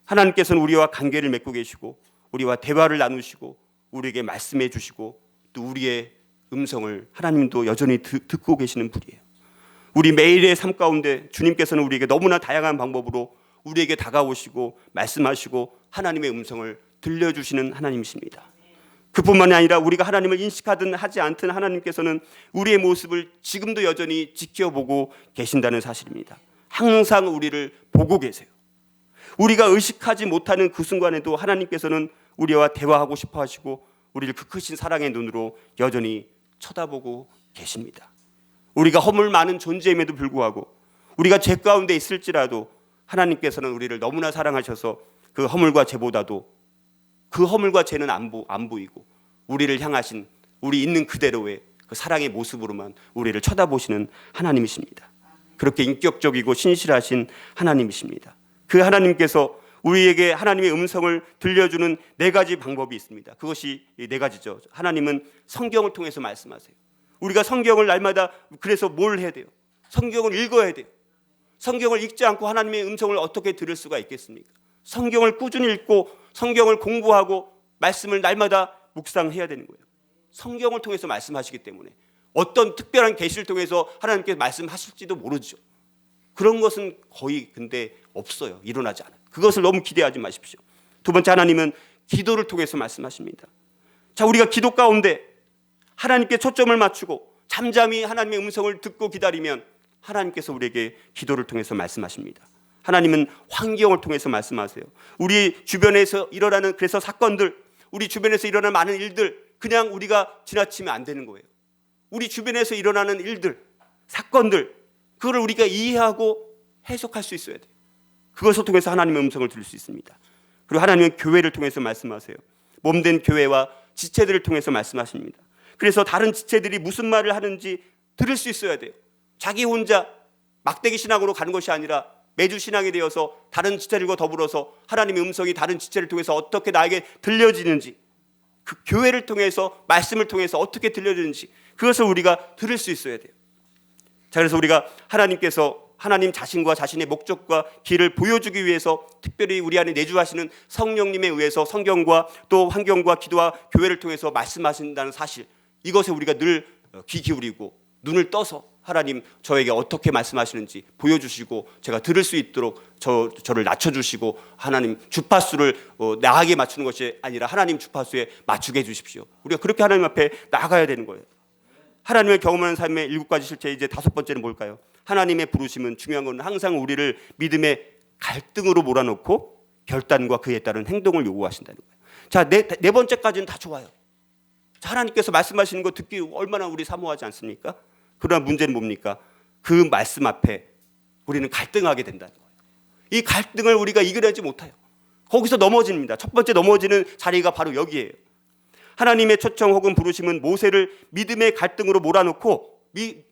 하나님께서는 우리와 관계를 맺고 계시고 우리와 대화를 나누시고 우리에게 말씀해 주시고 또 우리의 음성을 하나님도 여전히 듣고 계시는 분이에요. 우리 매일의 삶 가운데 주님께서는 우리에게 너무나 다양한 방법으로 우리에게 다가오시고 말씀하시고 하나님의 음성을 들려주시는 하나님이십니다. 그뿐만이 아니라 우리가 하나님을 인식하든 하지 않든 하나님께서는 우리의 모습을 지금도 여전히 지켜보고 계신다는 사실입니다. 항상 우리를 보고 계세요. 우리가 의식하지 못하는 그 순간에도 하나님께서는 우리와 대화하고 싶어 하시고 우리를 그 크신 사랑의 눈으로 여전히 쳐다보고 계십니다. 우리가 허물 많은 존재임에도 불구하고 우리가 죄 가운데 있을지라도 하나님께서는 우리를 너무나 사랑하셔서 그 허물과 죄보다도 그 허물과 죄는 안 보이고 우리를 향하신 우리 있는 그대로의 그 사랑의 모습으로만 우리를 쳐다보시는 하나님이십니다. 그렇게 인격적이고 신실하신 하나님이십니다. 그 하나님께서 우리에게 하나님의 음성을 들려주는 네 가지 방법이 있습니다. 그것이 네 가지죠. 하나님은 성경을 통해서 말씀하세요. 우리가 성경을 날마다 그래서 뭘 해야 돼요? 성경을 읽어야 돼요. 성경을 읽지 않고 하나님의 음성을 어떻게 들을 수가 있겠습니까? 성경을 꾸준히 읽고 성경을 공부하고 말씀을 날마다 묵상해야 되는 거예요. 성경을 통해서 말씀하시기 때문에 어떤 특별한 계시를 통해서 하나님께서 말씀하실지도 모르죠. 그런 것은 거의 근데 없어요. 일어나지 않아요. 그것을 너무 기대하지 마십시오. 두 번째, 하나님은 기도를 통해서 말씀하십니다. 자, 우리가 기도 가운데 하나님께 초점을 맞추고 잠잠히 하나님의 음성을 듣고 기다리면 하나님께서 우리에게 기도를 통해서 말씀하십니다. 하나님은 환경을 통해서 말씀하세요. 우리 주변에서 일어나는 그래서 사건들, 우리 주변에서 일어나는 많은 일들 그냥 우리가 지나치면 안 되는 거예요. 우리 주변에서 일어나는 일들, 사건들 그거를 우리가 이해하고 해석할 수 있어야 돼요. 그것을 통해서 하나님의 음성을 들을 수 있습니다. 그리고 하나님은 교회를 통해서 말씀하세요. 몸된 교회와 지체들을 통해서 말씀하십니다. 그래서 다른 지체들이 무슨 말을 하는지 들을 수 있어야 돼요. 자기 혼자 막대기 신학으로 가는 것이 아니라 매주 신앙이 되어서 다른 지체들과 더불어서 하나님의 음성이 다른 지체를 통해서 어떻게 나에게 들려지는지, 그 교회를 통해서 말씀을 통해서 어떻게 들려지는지 그것을 우리가 들을 수 있어야 돼요. 자, 그래서 우리가 하나님께서 하나님 자신과 자신의 목적과 길을 보여주기 위해서 특별히 우리 안에 내주하시는 성령님에 의해서 성경과 또 환경과 기도와 교회를 통해서 말씀하신다는 사실, 이것에 우리가 늘 귀 기울이고 눈을 떠서 하나님 저에게 어떻게 말씀하시는지 보여주시고 제가 들을 수 있도록 저를 낮춰주시고 하나님 주파수를 나에게 맞추는 것이 아니라 하나님 주파수에 맞추게 해주십시오. 우리가 그렇게 하나님 앞에 나가야 되는 거예요. 하나님을 경험하는 삶의 7가지 실제, 이제 5번째는 뭘까요? 하나님의 부르심은, 중요한 건 항상 우리를 믿음의 갈등으로 몰아넣고 결단과 그에 따른 행동을 요구하신다는 거예요. 자, 네 번째까지는 다 좋아요. 자, 하나님께서 말씀하시는 거 듣기 얼마나 우리 사모하지 않습니까? 그러나 문제는 뭡니까? 그 말씀 앞에 우리는 갈등하게 된다는 거예요. 이 갈등을 우리가 이겨내지 못해요. 거기서 넘어집니다. 첫 번째 넘어지는 자리가 바로 여기예요. 하나님의 초청 혹은 부르심은 모세를 믿음의 갈등으로 몰아넣고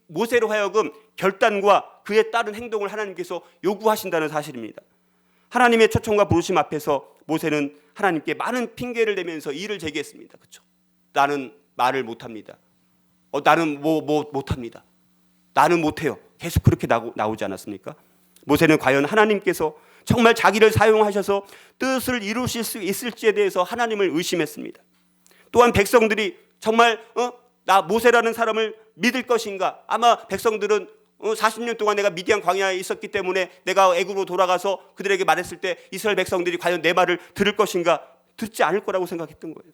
모세로 하여금 결단과 그에 따른 행동을 하나님께서 요구하신다는 사실입니다. 하나님의 초청과 부르심 앞에서 모세는 하나님께 많은 핑계를 대면서 이를 제기했습니다. 그렇죠? 나는 말을 못합니다. 나는 못합니다. 나는 못해요. 계속 그렇게 나오지 않았습니까? 모세는 과연 하나님께서 정말 자기를 사용하셔서 뜻을 이루실 수 있을지에 대해서 하나님을 의심했습니다. 또한 백성들이 정말 나 모세라는 사람을 믿을 것인가? 아마 백성들은 40년 동안 내가 미디안 광야에 있었기 때문에 내가 애굽으로 돌아가서 그들에게 말했을 때 이스라엘 백성들이 과연 내 말을 들을 것인가? 듣지 않을 거라고 생각했던 거예요.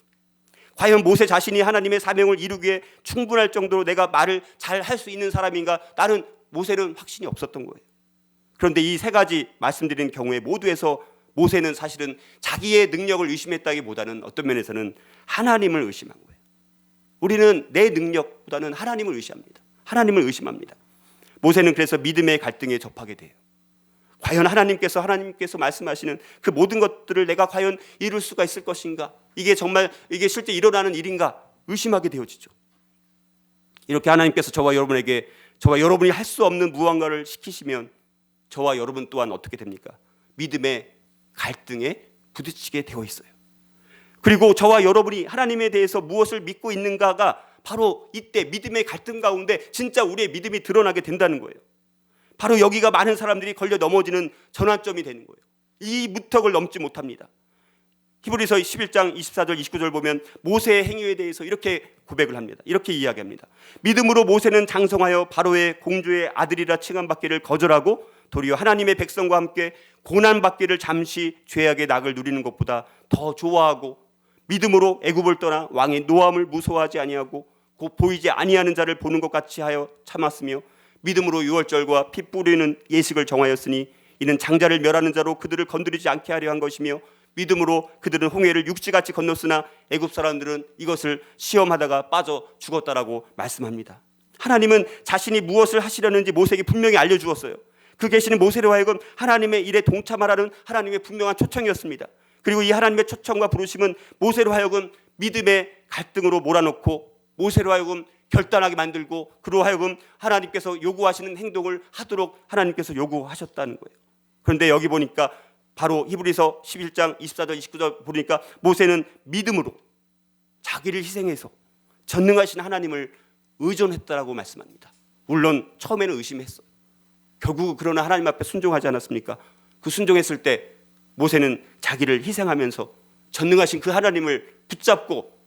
과연 모세 자신이 하나님의 사명을 이루기에 충분할 정도로 내가 말을 잘 할 수 있는 사람인가? 나는 모세는 확신이 없었던 거예요. 그런데 이 3가지 말씀드린 경우에 모두에서 모세는 사실은 자기의 능력을 의심했다기보다는 어떤 면에서는 하나님을 의심한 거예요. 우리는 내 능력보다는 하나님을 의심합니다. 하나님을 의심합니다. 모세는 그래서 믿음의 갈등에 접하게 돼요. 과연 하나님께서 말씀하시는 그 모든 것들을 내가 과연 이룰 수가 있을 것인가? 이게 실제 일어나는 일인가? 의심하게 되어지죠. 이렇게 하나님께서 저와 여러분이 할 수 없는 무언가를 시키시면 저와 여러분 또한 어떻게 됩니까? 믿음의 갈등에 부딪히게 되어 있어요. 그리고 저와 여러분이 하나님에 대해서 무엇을 믿고 있는가가 바로 이때 믿음의 갈등 가운데 진짜 우리의 믿음이 드러나게 된다는 거예요. 바로 여기가 많은 사람들이 걸려 넘어지는 전환점이 되는 거예요. 이 무턱을 넘지 못합니다. 히브리서 11장 24절 29절 보면 모세의 행위에 대해서 이렇게 고백을 합니다. 이렇게 이야기합니다. 믿음으로 모세는 장성하여 바로의 공주의 아들이라 칭함받기를 거절하고 도리어 하나님의 백성과 함께 고난받기를 잠시 죄악의 낙을 누리는 것보다 더 좋아하고 믿음으로 애굽을 떠나 왕의 노함을 무서워하지 아니하고 곧 보이지 아니하는 자를 보는 것 같이 하여 참았으며 믿음으로 유월절과 피 뿌리는 예식을 정하였으니 이는 장자를 멸하는 자로 그들을 건드리지 않게 하려 한 것이며 믿음으로 그들은 홍해를 육지같이 건넜으나 애굽 사람들은 이것을 시험하다가 빠져 죽었다라고 말씀합니다. 하나님은 자신이 무엇을 하시려는지 모세에게 분명히 알려주었어요. 그 계시는 모세로 하여금 하나님의 일에 동참하라는 하나님의 분명한 초청이었습니다. 그리고 이 하나님의 초청과 부르심은 모세로 하여금 믿음의 갈등으로 몰아넣고 모세로 하여금 결단하게 만들고 그로 하여금 하나님께서 요구하시는 행동을 하도록 하나님께서 요구하셨다는 거예요. 그런데 여기 보니까 바로 히브리서 11장 24절 29절 보니까 모세는 믿음으로 자기를 희생해서 전능하신 하나님을 의존했다라고 말씀합니다. 물론 처음에는 의심했어요. 결국 그러나 하나님 앞에 순종하지 않았습니까? 그 순종했을 때 모세는 자기를 희생하면서 전능하신 그 하나님을 붙잡고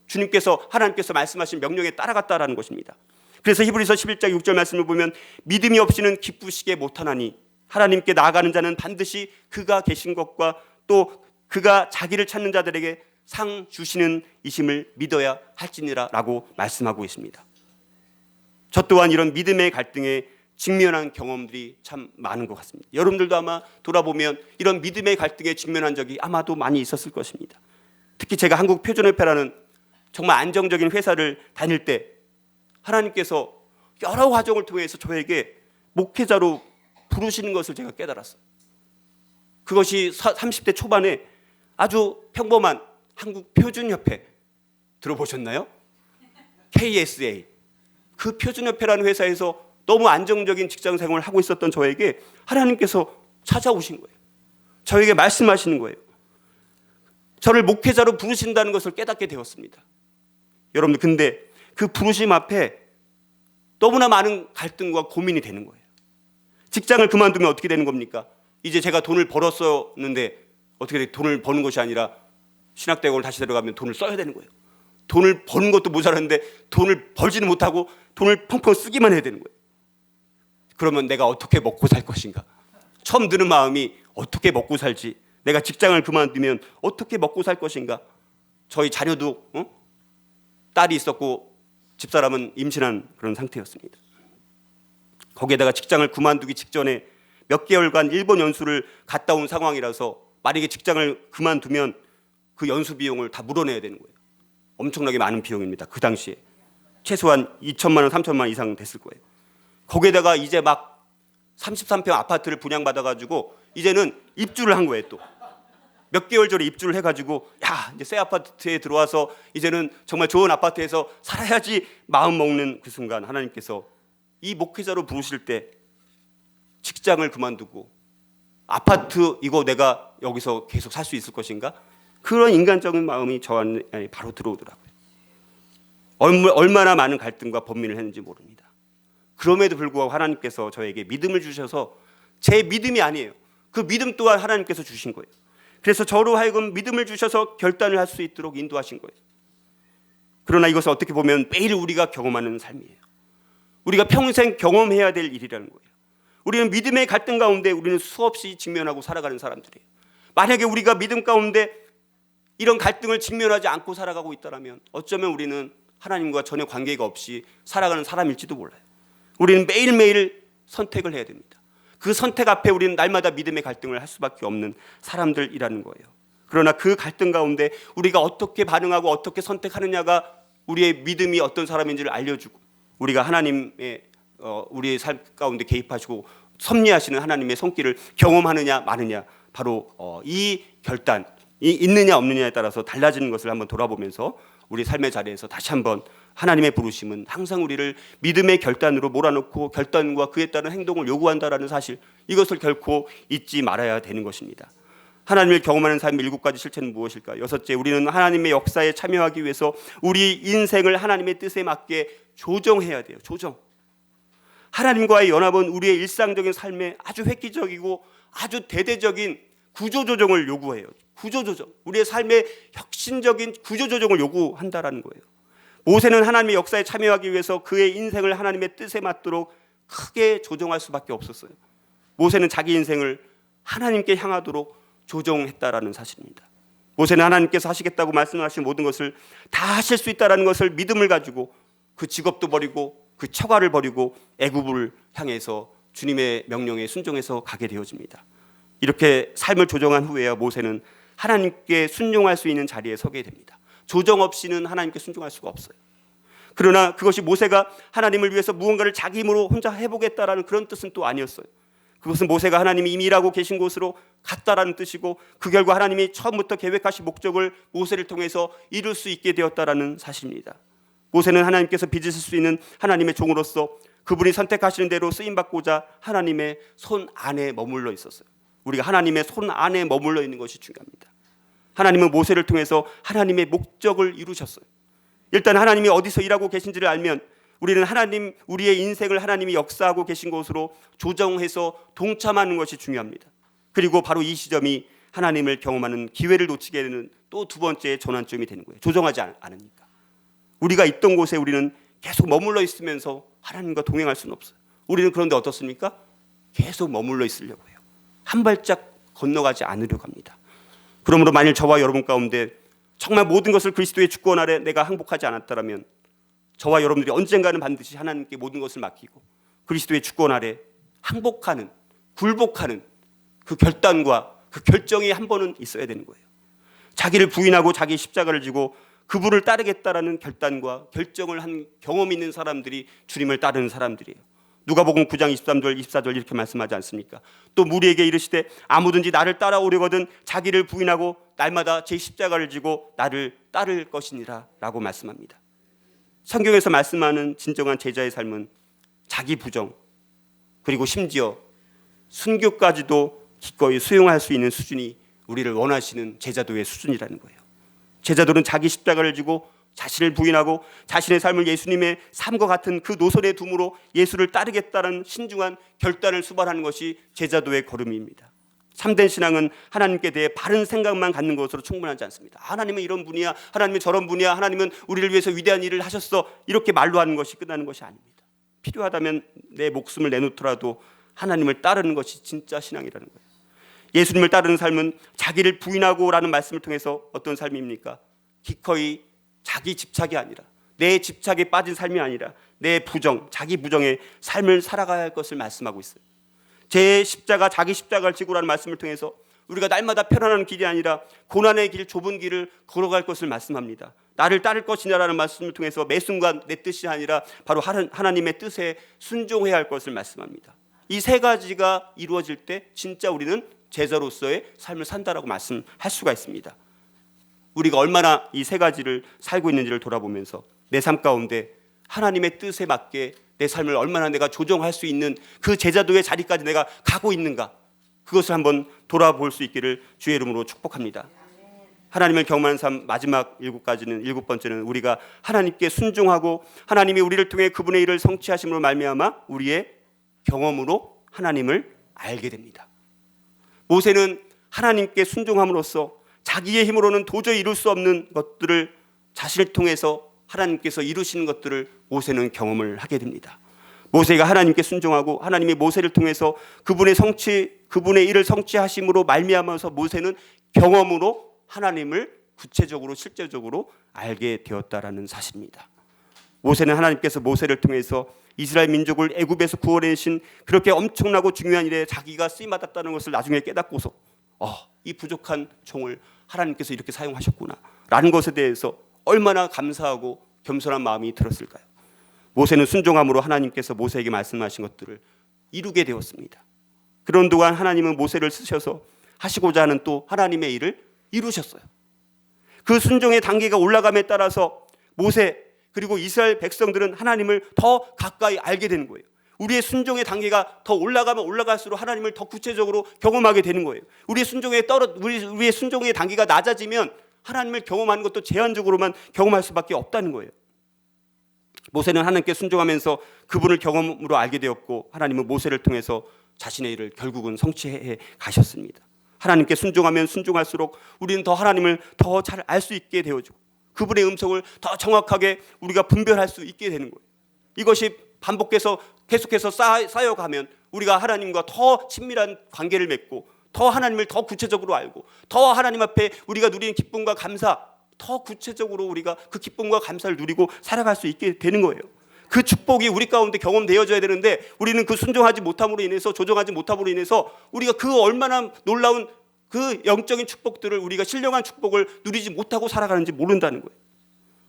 하나님께서 말씀하신 명령에 따라갔다라는 것입니다. 그래서 히브리서 11장 6절 말씀을 보면 믿음이 없이는 기쁘시게 못하나니 하나님께 나아가는 자는 반드시 그가 계신 것과 또 그가 자기를 찾는 자들에게 상 주시는 이심을 믿어야 할지니라 라고 말씀하고 있습니다. 저 또한 이런 믿음의 갈등에 직면한 경험들이 참 많은 것 같습니다. 여러분들도 아마 돌아보면 이런 믿음의 갈등에 직면한 적이 아마도 많이 있었을 것입니다. 특히 제가 한국표준협회라는 정말 안정적인 회사를 다닐 때 하나님께서 여러 과정을 통해서 저에게 목회자로 부르시는 것을 제가 깨달았어요. 그것이 30대 초반에 아주 평범한 한국표준협회 들어보셨나요? KSA. 그 표준협회라는 회사에서 너무 안정적인 직장 생활을 하고 있었던 저에게 하나님께서 찾아오신 거예요. 저에게 말씀하시는 거예요. 저를 목회자로 부르신다는 것을 깨닫게 되었습니다. 여러분들, 근데 그 부르심 앞에 너무나 많은 갈등과 고민이 되는 거예요. 직장을 그만두면 어떻게 되는 겁니까? 이제 제가 돈을 벌었었는데 어떻게 돈을 버는 것이 아니라 신학대학원을 다시 들어가면 돈을 써야 되는 거예요. 돈을 버는 것도 모자랐는데 돈을 벌지는 못하고 돈을 펑펑 쓰기만 해야 되는 거예요. 그러면 내가 어떻게 먹고 살 것인가? 처음 드는 마음이 어떻게 먹고 살지? 내가 직장을 그만두면 어떻게 먹고 살 것인가? 저희 자녀도 딸이 있었고 집사람은 임신한 그런 상태였습니다. 거기에다가 직장을 그만두기 직전에 몇 개월간 일본 연수를 갔다 온 상황이라서 만약에 직장을 그만두면 그 연수 비용을 다 물어내야 되는 거예요. 엄청나게 많은 비용입니다. 그 당시에 최소한 2천만 원, 3천만 원 이상 됐을 거예요. 거기에다가 이제 막 33평 아파트를 분양받아가지고 이제는 입주를 한 거예요. 또 몇 개월 전에 입주를 해가지고 이제 새 아파트에 들어와서 이제는 정말 좋은 아파트에서 살아야지 마음 먹는 그 순간 하나님께서 이 목회자로 부르실 때 직장을 그만두고 아파트 이거 내가 여기서 계속 살 수 있을 것인가? 그런 인간적인 마음이 저 안에 바로 들어오더라고요. 얼마나 많은 갈등과 번민을 했는지 모릅니다. 그럼에도 불구하고 하나님께서 저에게 믿음을 주셔서 제 믿음이 아니에요. 그 믿음 또한 하나님께서 주신 거예요. 그래서 저로 하여금 믿음을 주셔서 결단을 할 수 있도록 인도하신 거예요. 그러나 이것은 어떻게 보면 매일 우리가 경험하는 삶이에요. 우리가 평생 경험해야 될 일이라는 거예요. 우리는 믿음의 갈등 가운데 우리는 수없이 직면하고 살아가는 사람들이에요. 만약에 우리가 믿음 가운데 이런 갈등을 직면하지 않고 살아가고 있다면 어쩌면 우리는 하나님과 전혀 관계가 없이 살아가는 사람일지도 몰라요. 우리는 매일매일 선택을 해야 됩니다. 그 선택 앞에 우리는 날마다 믿음의 갈등을 할 수밖에 없는 사람들이라는 거예요. 그러나 그 갈등 가운데 우리가 어떻게 반응하고 어떻게 선택하느냐가 우리의 믿음이 어떤 사람인지를 알려주고 우리가 하나님의 우리의 삶 가운데 개입하시고 섭리하시는 하나님의 손길을 경험하느냐 마느냐 바로 이 결단이 있느냐 없느냐에 따라서 달라지는 것을 한번 돌아보면서 우리 삶의 자리에서 다시 한번 하나님의 부르심은 항상 우리를 믿음의 결단으로 몰아넣고 결단과 그에 따른 행동을 요구한다라는 사실, 이것을 결코 잊지 말아야 되는 것입니다. 하나님을 경험하는 삶의 7가지 실체는 무엇일까요? 6째, 우리는 하나님의 역사에 참여하기 위해서 우리 인생을 하나님의 뜻에 맞게 조정해야 돼요. 조정. 하나님과의 연합은 우리의 일상적인 삶에 아주 획기적이고 아주 대대적인 구조조정을 요구해요. 구조조정. 우리의 삶의 혁신적인 구조조정을 요구한다라는 거예요. 모세는 하나님의 역사에 참여하기 위해서 그의 인생을 하나님의 뜻에 맞도록 크게 조정할 수밖에 없었어요. 모세는 자기 인생을 하나님께 향하도록 조정했다라는 사실입니다. 모세는 하나님께서 하시겠다고 말씀하신 모든 것을 다 하실 수 있다라는 것을 믿음을 가지고 그 직업도 버리고 그 처가를 버리고 애굽을 향해서 주님의 명령에 순종해서 가게 되어집니다. 이렇게 삶을 조정한 후에야 모세는 하나님께 순종할 수 있는 자리에 서게 됩니다. 조정 없이는 하나님께 순종할 수가 없어요. 그러나 그것이 모세가 하나님을 위해서 무언가를 자기 힘으로 혼자 해보겠다라는 그런 뜻은 또 아니었어요. 그것은 모세가 하나님이 이미 일하고 계신 곳으로 갔다라는 뜻이고 그 결과 하나님이 처음부터 계획하신 목적을 모세를 통해서 이룰 수 있게 되었다라는 사실입니다. 모세는 하나님께서 빚으실 수 있는 하나님의 종으로서 그분이 선택하시는 대로 쓰임받고자 하나님의 손 안에 머물러 있었어요. 우리가 하나님의 손 안에 머물러 있는 것이 중요합니다. 하나님은 모세를 통해서 하나님의 목적을 이루셨어요. 일단 하나님이 어디서 일하고 계신지를 알면 우리는 하나님, 우리의 인생을 하나님이 역사하고 계신 곳으로 조정해서 동참하는 것이 중요합니다. 그리고 바로 이 시점이 하나님을 경험하는 기회를 놓치게 되는 또 두 번째 전환점이 되는 거예요. 조정하지 않으니까. 우리가 있던 곳에 우리는 계속 머물러 있으면서 하나님과 동행할 수는 없어요. 우리는 그런데 어떻습니까? 계속 머물러 있으려고 해요. 한 발짝 건너가지 않으려고 합니다. 그러므로 만일 저와 여러분 가운데 정말 모든 것을 그리스도의 주권 아래 내가 항복하지 않았다면 저와 여러분들이 언젠가는 반드시 하나님께 모든 것을 맡기고 그리스도의 주권 아래 항복하는, 굴복하는 그 결단과 그 결정이 한 번은 있어야 되는 거예요. 자기를 부인하고 자기 십자가를 지고 그분을 따르겠다라는 결단과 결정을 한 경험 있는 사람들이 주님을 따르는 사람들이에요. 누가복음 9장 23절 24절 이렇게 말씀하지 않습니까? 또 무리에게 이르시되 아무든지 나를 따라오려거든 자기를 부인하고 날마다 제 십자가를 지고 나를 따를 것이니라 라고 말씀합니다. 성경에서 말씀하는 진정한 제자의 삶은 자기 부정 그리고 심지어 순교까지도 기꺼이 수용할 수 있는 수준이 우리를 원하시는 제자도의 수준이라는 거예요. 제자도는 자기 십자가를 지고 자신을 부인하고 자신의 삶을 예수님의 삶과 같은 그 노선에 둠으로 예수를 따르겠다는 신중한 결단을 수반하는 것이 제자도의 걸음입니다. 참된 신앙은 하나님께 대해 바른 생각만 갖는 것으로 충분하지 않습니다. 하나님은 이런 분이야, 하나님은 저런 분이야, 하나님은 우리를 위해서 위대한 일을 하셨어, 이렇게 말로 하는 것이 끝나는 것이 아닙니다. 필요하다면 내 목숨을 내놓더라도 하나님을 따르는 것이 진짜 신앙이라는 거예요. 예수님을 따르는 삶은 자기를 부인하고라는 말씀을 통해서 어떤 삶입니까? 기꺼이 자기 집착이 아니라, 내 집착에 빠진 삶이 아니라 내 부정, 자기 부정의 삶을 살아가야 할 것을 말씀하고 있어요. 제 십자가, 자기 십자가를 지고라는 말씀을 통해서 우리가 날마다 편안한 길이 아니라 고난의 길, 좁은 길을 걸어갈 것을 말씀합니다. 나를 따를 것이냐라는 말씀을 통해서 매 순간 내 뜻이 아니라 바로 하나님의 뜻에 순종해야 할 것을 말씀합니다. 이 세 가지가 이루어질 때 진짜 우리는 제자로서의 삶을 산다라고 말씀할 수가 있습니다. 우리가 얼마나 이 세 가지를 살고 있는지를 돌아보면서 내 삶 가운데 하나님의 뜻에 맞게 내 삶을 얼마나 내가 조정할 수 있는 그 제자도의 자리까지 내가 가고 있는가, 그것을 한번 돌아볼 수 있기를 주의 이름으로 축복합니다. 하나님을 경험하는 삶 마지막 일곱 번째는 우리가 하나님께 순종하고 하나님이 우리를 통해 그분의 일을 성취하심으로 말미암아 우리의 경험으로 하나님을 알게 됩니다. 모세는 하나님께 순종함으로써 자기의 힘으로는 도저히 이룰 수 없는 것들을 자신을 통해서 하나님께서 이루시는 것들을 모세는 경험을 하게 됩니다. 모세가 하나님께 순종하고 하나님이 모세를 통해서 그분의 일을 성취하심으로 말미암아서 모세는 경험으로 하나님을 구체적으로 실제적으로 알게 되었다라는 사실입니다. 모세는 하나님께서 모세를 통해서 이스라엘 민족을 애굽에서 구원해내신 그렇게 엄청나고 중요한 일에 자기가 쓰임받았다는 것을 나중에 깨닫고서 이 부족한 종을 하나님께서 이렇게 사용하셨구나 라는 것에 대해서 얼마나 감사하고 겸손한 마음이 들었을까요? 모세는 순종함으로 하나님께서 모세에게 말씀하신 것들을 이루게 되었습니다. 그런 동안 하나님은 모세를 쓰셔서 하시고자 하는 또 하나님의 일을 이루셨어요. 그 순종의 단계가 올라감에 따라서 모세 그리고 이스라엘 백성들은 하나님을 더 가까이 알게 되는 거예요. 우리의 순종의 단계가 더 올라가면 올라갈수록 하나님을 더 구체적으로 경험하게 되는 거예요. 우리의 순종의 단계가 낮아지면 하나님을 경험하는 것도 제한적으로만 경험할 수밖에 없다는 거예요. 모세는 하나님께 순종하면서 그분을 경험으로 알게 되었고 하나님은 모세를 통해서 자신의 일을 결국은 성취해 가셨습니다. 하나님께 순종하면 순종할수록 우리는 더 하나님을 더 잘 알 수 있게 되어지고 그분의 음성을 더 정확하게 우리가 분별할 수 있게 되는 거예요. 이것이 반복해서 계속해서 쌓여가면 우리가 하나님과 더 친밀한 관계를 맺고 더 하나님을 더 구체적으로 알고 더 하나님 앞에 우리가 누리는 기쁨과 감사, 더 구체적으로 우리가 그 기쁨과 감사를 누리고 살아갈 수 있게 되는 거예요. 그 축복이 우리 가운데 경험되어져야 되는데 우리는 그 순종하지 못함으로 인해서, 조정하지 못함으로 인해서 우리가 그 얼마나 놀라운 그 영적인 축복들을, 우리가 신령한 축복을 누리지 못하고 살아가는지 모른다는 거예요.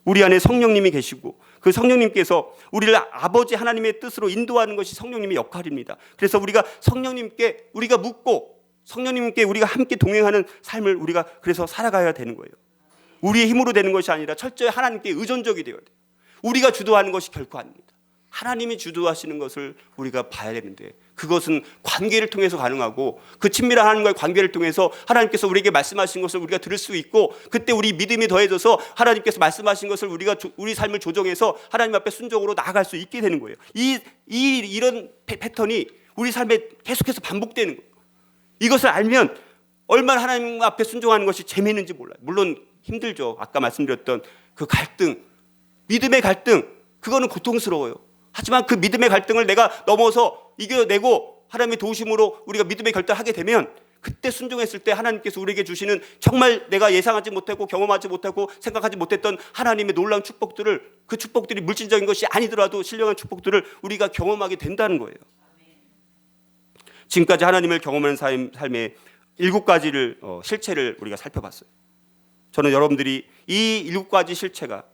우리 안에 성령님이 계시고 그 성령님께서 우리를 아버지 하나님의 뜻으로 인도하는 것이 성령님의 역할입니다. 그래서 우리가 성령님께 우리가 묻고 성령님께 우리가 함께 동행하는 삶을 우리가 그래서 살아가야 되는 거예요. 우리의 힘으로 되는 것이 아니라 철저히 하나님께 의존적이 되어야 돼요. 우리가 주도하는 것이 결코 아닙니다. 하나님이 주도하시는 것을 우리가 봐야 되는데 그것은 관계를 통해서 가능하고 그 친밀한 하나님과의 관계를 통해서 하나님께서 우리에게 말씀하신 것을 우리가 들을 수 있고 그때 우리 믿음이 더해져서 하나님께서 말씀하신 것을 우리가 우리 삶을 조정해서 하나님 앞에 순종으로 나아갈 수 있게 되는 거예요. 이런 패턴이 우리 삶에 계속해서 반복되는 거예요. 이것을 알면 얼마나 하나님 앞에 순종하는 것이 재미있는지 몰라요. 물론 힘들죠. 아까 말씀드렸던 그 갈등, 믿음의 갈등, 그거는 고통스러워요. 하지만 그 믿음의 갈등을 내가 넘어서 이겨내고 하나님의 도우심으로 우리가 믿음의 결단을 하게 되면 그때 순종했을 때 하나님께서 우리에게 주시는 정말 내가 예상하지 못하고 경험하지 못하고 생각하지 못했던 하나님의 놀라운 축복들을, 그 축복들이 물질적인 것이 아니더라도 신령한 축복들을 우리가 경험하게 된다는 거예요. 지금까지 하나님을 경험하는 삶의 7가지를 실체를 우리가 살펴봤어요. 저는 여러분들이 이 7가지 실체가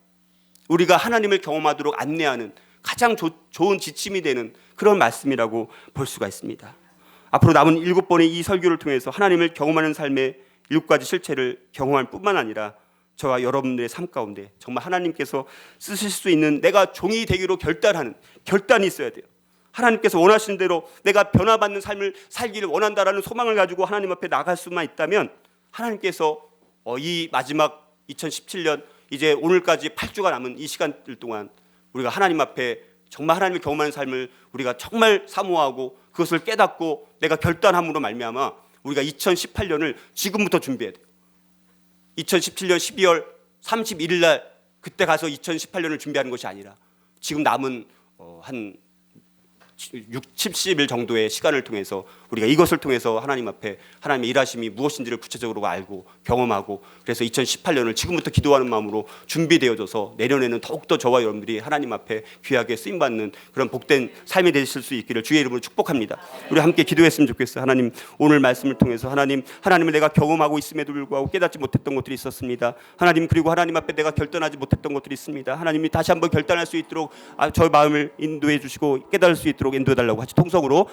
우리가 하나님을 경험하도록 안내하는 가장 좋은 지침이 되는 그런 말씀이라고 볼 수가 있습니다. 앞으로 남은 7번의 이 설교를 통해서 하나님을 경험하는 삶의 7가지 실체를 경험할 뿐만 아니라 저와 여러분들의 삶 가운데 정말 하나님께서 쓰실 수 있는 내가 종이 되기로 결단하는 결단이 있어야 돼요. 하나님께서 원하시는 대로 내가 변화받는 삶을 살기를 원한다라는 소망을 가지고 하나님 앞에 나갈 수만 있다면 하나님께서 이 마지막 2017년 이제 오늘까지 8주가 남은 이 시간들 동안 우리가 하나님 앞에 정말 하나님을 경험하는 삶을 우리가 정말 사모하고 그것을 깨닫고 내가 결단함으로 말미암아 우리가 2018년을 지금부터 준비해야 돼요. 2017년 12월 31일 날 그때 가서 2018년을 준비하는 것이 아니라 지금 남은 한 70일 정도의 시간을 통해서 우리가 이것을 통해서 하나님 앞에 하나님의 일하심이 무엇인지를 구체적으로 알고 경험하고 그래서 2018년을 지금부터 기도하는 마음으로 준비되어져서 내년에는 더욱더 저와 여러분들이 하나님 앞에 귀하게 쓰임받는 그런 복된 삶이 되실 수 있기를 주의 이름으로 축복합니다. 우리 함께 기도했으면 좋겠어요. 하나님, 오늘 말씀을 통해서 하나님을 내가 경험하고 있음에도 불구하고 깨닫지 못했던 것들이 있었습니다. 하나님, 그리고 하나님 앞에 내가 결단하지 못했던 것들이 있습니다. 하나님이 다시 한번 결단할 수 있도록 저 마음을 인도해 주시고 깨달을 수 있도록 인도해 달라고 같이 통성으로